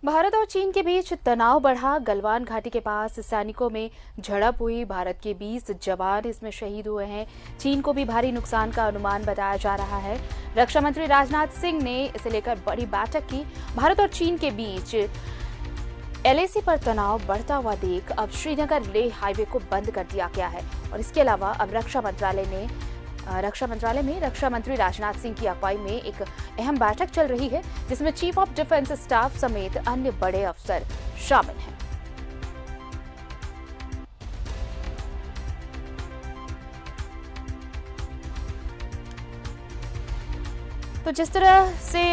भारत और चीन के बीच तनाव बढ़ा। गलवान घाटी के पास सैनिकों में झड़प हुई। भारत के 20 जवान इसमें शहीद हुए हैं। चीन को भी भारी नुकसान का अनुमान बताया जा रहा है। रक्षा मंत्री राजनाथ सिंह ने इसे लेकर बड़ी बैठक की। भारत और चीन के बीच एलएसी पर तनाव बढ़ता हुआ देख अब श्रीनगर लेह हाईवे को बंद कर दिया गया है। और इसके अलावा अब रक्षा मंत्रालय में रक्षा मंत्री राजनाथ सिंह की अगुवाई में एक अहम बैठक चल रही है, जिसमें चीफ ऑफ डिफेंस स्टाफ समेत अन्य बड़े अफसर शामिल हैं। तो जिस तरह से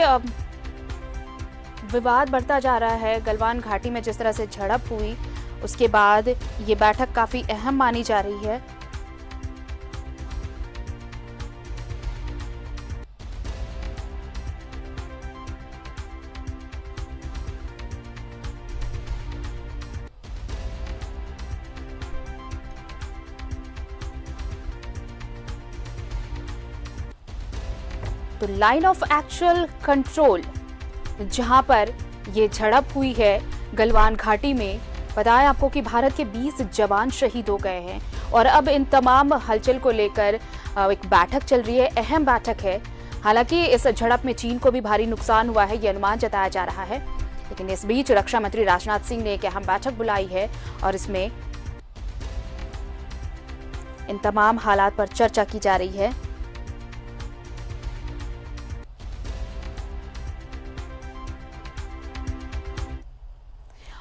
विवाद बढ़ता जा रहा है, गलवान घाटी में जिस तरह से झड़प हुई, उसके बाद ये बैठक काफी अहम मानी जा रही है। तो लाइन ऑफ एक्चुअल कंट्रोल जहां पर ये झड़प हुई है गलवान घाटी में, बताया आपको कि भारत के 20 जवान शहीद हो गए हैं। और अब इन तमाम हलचल को लेकर एक बैठक चल रही है, अहम बैठक है। हालांकि इस झड़प में चीन को भी भारी नुकसान हुआ है, ये अनुमान जताया जा रहा है। लेकिन इस बीच रक्षा मंत्री राजनाथ सिंह ने एक अहम बैठक बुलाई है और इसमें इन तमाम हालात पर चर्चा की जा रही है।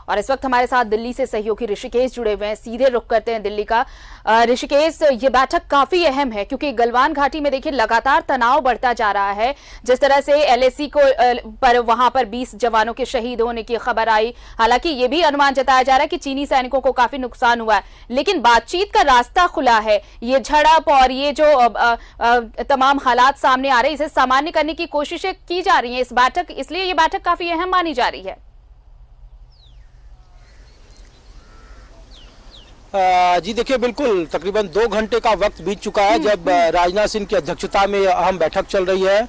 और इस वक्त हमारे साथ दिल्ली से सहयोगी ऋषिकेश जुड़े हुए हैं। सीधे रुख करते हैं दिल्ली का। ऋषिकेश, ये बैठक काफी अहम है क्योंकि गलवान घाटी में देखिए लगातार तनाव बढ़ता जा रहा है। जिस तरह से एलएसी को पर वहां पर 20 जवानों के शहीद होने की खबर आई, हालांकि ये भी अनुमान जताया जा रहा है कि चीनी सैनिकों को काफी नुकसान हुआ है, लेकिन बातचीत का रास्ता खुला है। ये झड़प और ये जो तमाम हालात सामने आ रहे हैं, इसे सामान्य करने की कोशिशें की जा रही है इस बैठक, इसलिए ये बैठक काफी अहम मानी जा रही है। जी देखिए, बिल्कुल तकरीबन 2 घंटे का वक्त बीत चुका है जब राजनाथ सिंह की अध्यक्षता में अहम बैठक चल रही है।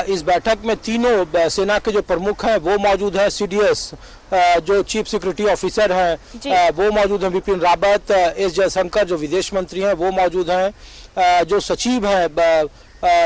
इस बैठक में तीनों सेना के जो प्रमुख हैं वो मौजूद हैं। सीडीएस जो चीफ सिक्योरिटी ऑफिसर हैं वो मौजूद हैं, बिपिन रावत। एस जयशंकर जो विदेश मंत्री हैं वो मौजूद हैं। जो सचिव हैं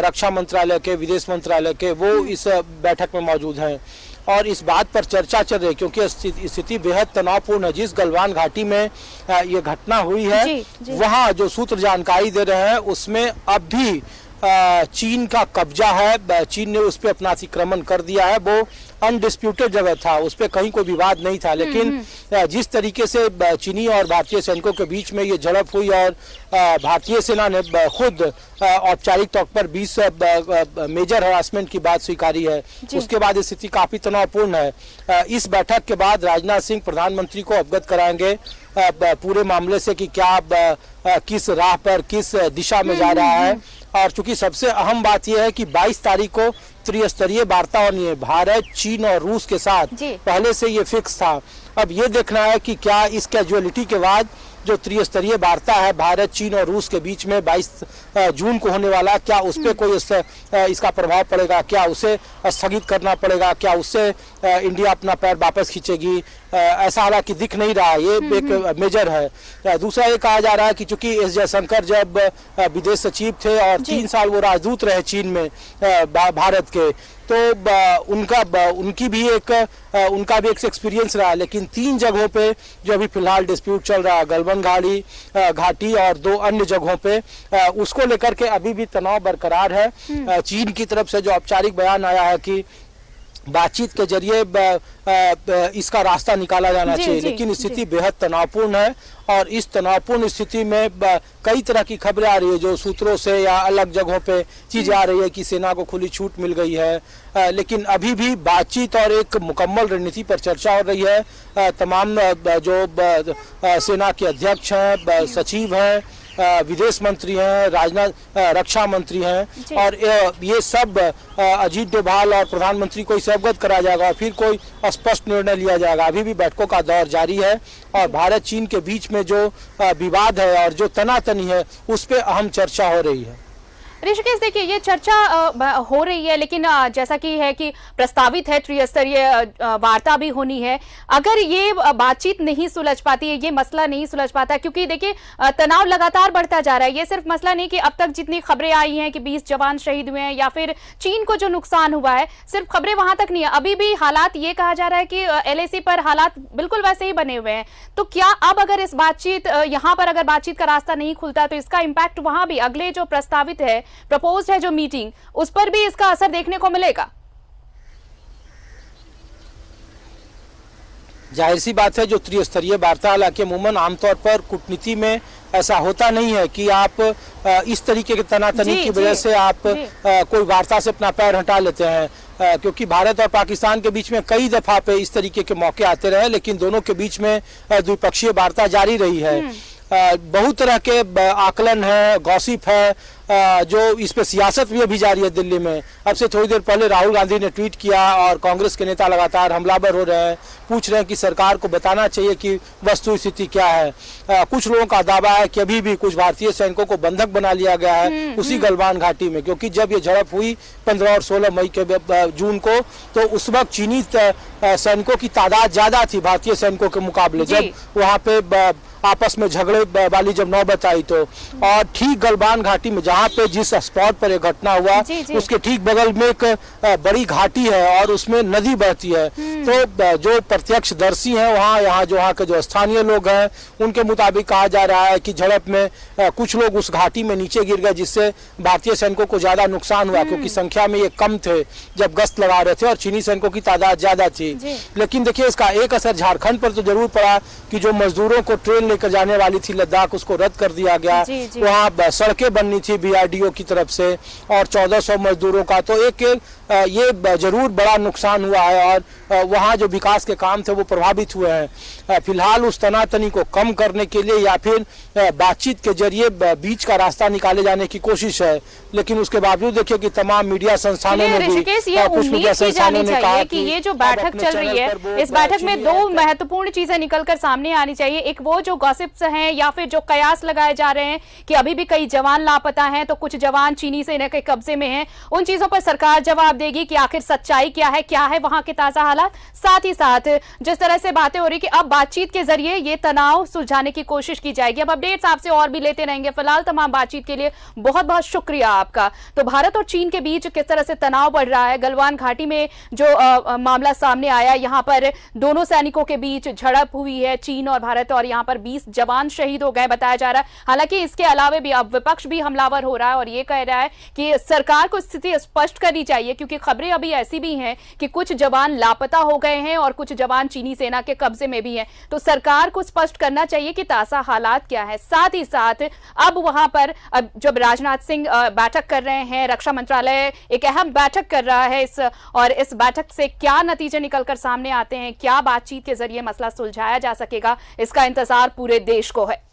रक्षा मंत्रालय के, विदेश मंत्रालय के, वो इस बैठक में मौजूद हैं। और इस बात पर चर्चा चल रही है क्योंकि स्थिति बेहद तनावपूर्ण है। जिस गलवान घाटी में ये घटना हुई है, वहाँ जो सूत्र जानकारी दे रहे हैं उसमें अब भी चीन का कब्जा है। चीन ने उस पर अपना अतिक्रमण कर दिया है। वो अनडिस्प्यूटेड जगह था, उस पर कहीं कोई विवाद नहीं था। लेकिन जिस तरीके से चीनी और भारतीय सैनिकों के बीच में ये झड़प हुई और भारतीय सेना ने खुद औपचारिक तौर पर 20 मेजर हरासमेंट की बात स्वीकारी है, उसके बाद स्थिति काफी तनावपूर्ण है। इस बैठक के बाद राजनाथ सिंह प्रधानमंत्री को अवगत कराएंगे पूरे मामले से कि क्या किस राह पर, किस दिशा में जा रहा है। और चूंकि सबसे अहम बात यह है कि 22 तारीख को त्रिस्तरीय वार्ता होनी है भारत, चीन और रूस के साथ। पहले से ये फिक्स था। अब ये देखना है कि क्या इस कैजुअलिटी के बाद जो त्रिस्तरीय वार्ता है भारत, चीन और रूस के बीच में 22 जून को होने वाला, क्या उस पर कोई इसका प्रभाव पड़ेगा, क्या उसे स्थगित करना पड़ेगा, क्या उससे इंडिया अपना पैर वापस खींचेगी। ऐसा हालांकि दिख नहीं रहा, ये एक मेजर है। दूसरा ये कहा जा रहा है कि चूंकि एस जयशंकर जब विदेश सचिव थे और 3 साल वो राजदूत रहे चीन में भारत के, तो उनका भी एक एक्सपीरियंस रहा। लेकिन 3 जगहों पे जो अभी फिलहाल डिस्प्यूट चल रहा है, गलवान घाटी और 2 अन्य जगहों पे, उसको लेकर के अभी भी तनाव बरकरार है। चीन की तरफ से जो औपचारिक बयान आया है कि बातचीत के जरिए इसका रास्ता निकाला जाना चाहिए, लेकिन स्थिति बेहद तनावपूर्ण है। और इस तनावपूर्ण स्थिति में कई तरह की खबरें आ रही है, जो सूत्रों से या अलग जगहों पे चीजें आ रही है कि सेना को खुली छूट मिल गई है। लेकिन अभी भी बातचीत और एक मुकम्मल रणनीति पर चर्चा हो रही है। तमाम जो सेना के अध्यक्ष हैं, सचिव हैं, विदेश मंत्री हैं, रक्षा मंत्री हैं, और ये सब अजीत डोभाल और प्रधानमंत्री को इसे अवगत कराया जाएगा और फिर कोई स्पष्ट निर्णय लिया जाएगा। अभी भी बैठकों का दौर जारी है और भारत चीन के बीच में जो विवाद है और जो तनातनी है, उस पर अहम चर्चा हो रही है। ऋषिकेश, देखिए ये चर्चा हो रही है, लेकिन जैसा कि है कि प्रस्तावित है त्रिस्तरीय वार्ता भी होनी है। अगर ये बातचीत नहीं सुलझ पाती है, ये मसला नहीं सुलझ पाता, क्योंकि देखिए तनाव लगातार बढ़ता जा रहा है। ये सिर्फ मसला नहीं कि अब तक जितनी खबरें आई हैं कि 20 जवान शहीद हुए हैं या फिर चीन को जो नुकसान हुआ है, सिर्फ खबरें वहां तक नहीं है। अभी भी हालात, ये कहा जा रहा है कि LAC पर हालात बिल्कुल वैसे ही बने हुए हैं। तो क्या अब अगर इस बातचीत यहाँ पर अगर बातचीत का रास्ता नहीं खुलता तो इसका इम्पैक्ट वहां भी अगले जो प्रस्तावित है, प्रपोज्ड है जो मीटिंग, उस पर भी इसका असर देखने को मिलेगा? जाहिर सी बात है, जो त्रिस्तरीय वार्ता, हालांकि अमूमन आमतौर पर कूटनीति में ऐसा होता नहीं है कि आप इस तरीके के तनातनी की वजह से आप कोई वार्ता से अपना पैर हटा लेते हैं, क्योंकि भारत और पाकिस्तान के बीच में कई दफा पे इस तरीके के मौके आते रहे, लेकिन दोनों के बीच में द्विपक्षीय वार्ता जारी रही है। बहुत तरह के आकलन है, गॉसिप है, जो इस पे सियासत भी अभी जारी है दिल्ली में। अब से थोड़ी देर पहले राहुल गांधी ने ट्वीट किया और कांग्रेस के नेता लगातार हमलावर हो रहे हैं, पूछ रहे हैं कि सरकार को बताना चाहिए कि वस्तु स्थिति क्या है। कुछ लोगों का दावा है कि अभी भी कुछ भारतीय सैनिकों को बंधक बना लिया गया है उसी गलवान घाटी में, क्योंकि जब ये झड़प हुई 15 और 16 मई के जून को, तो उस वक्त चीनी सैनिकों की तादाद ज्यादा थी भारतीय सैनिकों के मुकाबले। जब वहां पे आपस में झगड़े वाली जब नौबत आई तो, और ठीक गलवान घाटी में जहाँ पे जिस स्पॉट पर यह घटना हुआ उसके ठीक बगल में एक बड़ी घाटी है और उसमें नदी बहती है। तो जो प्रत्यक्षदर्शी हैं यहाँ के जो स्थानीय लोग हैं, उनके मुताबिक कहा जा रहा है कि झड़प में कुछ लोग उस घाटी में नीचे गिर गए, जिससे भारतीय सैनिकों को ज्यादा नुकसान हुआ, क्योंकि संख्या में ये कम थे जब गश्त लगा रहे थे और चीनी सैनिकों की तादाद ज्यादा थी। लेकिन देखिए, इसका एक असर झारखंड पर तो जरूर पड़ा कि जो मजदूरों को ट्रेन लेकर जाने वाली थी लद्दाख, उसको रद्द कर दिया गया। वहाँ सड़कें बननी थी BRDO की तरफ से और 1400 मजदूरों का, तो ये जरूर बड़ा नुकसान हुआ है और वहाँ जो विकास के काम थे वो प्रभावित हुए हैं। फिलहाल उस तनातनी को कम करने के लिए या फिर बातचीत के जरिए बीच का रास्ता निकाले जाने की कोशिश है, लेकिन उसके बावजूद देखिए कि तमाम मीडिया संस्थानों ने भी, कुछ मीडिया संस्थानों ने कहा कि ये जो बैठक चल रही है, इस बैठक में दो महत्वपूर्ण चीजें निकलकर सामने आनी चाहिए। एक वो जो गॉसिप्स हैं या फिर जो कयास लगाए जा रहे हैं कि अभी भी कई जवान लापता हैं, तो कुछ जवान चीनी सेना के कब्जे में हैं, उन चीजों पर सरकार जवाब देगी कि आखिर सच्चाई क्या है वहां के ताजा हालात। साथ ही साथ जिस तरह से बातें हो रही कि अब बातचीत के जरिए ये तनाव सुलझाने की कोशिश की जाएगी। अब अपडेट्स आपसे और भी लेते रहेंगे। फिलहाल तमाम बातचीत के लिए बहुत बहुत शुक्रिया आपका। तो भारत और चीन के बीच किस तरह से तनाव बढ़ रहा है, गलवान घाटी में जो मामला सामने आया, यहाँ पर दोनों सैनिकों के बीच झड़प हुई है, चीन और भारत, और यहाँ पर 20 जवान शहीद हो गए बताया जा रहा है। हालांकि इसके अलावा भी अब विपक्ष भी हमलावर हो रहा है और ये कह रहा है कि सरकार को स्थिति स्पष्ट करनी चाहिए, क्योंकि खबरें अभी ऐसी भी हैं कि कुछ जवान लापता हो गए हैं और कुछ जवान चीनी सेना के कब्जे में भी हैं। तो सरकार को स्पष्ट करना चाहिए कि ताजा हालात क्या है। साथ ही साथ अब वहां पर जब राजनाथ सिंह बैठक कर रहे हैं, रक्षा मंत्रालय एक अहम बैठक कर रहा है और इस बैठक से क्या नतीजे निकलकर सामने आते हैं, क्या बातचीत के जरिए मसला सुलझाया जा सकेगा, इसका इंतजार पूरे देश को है।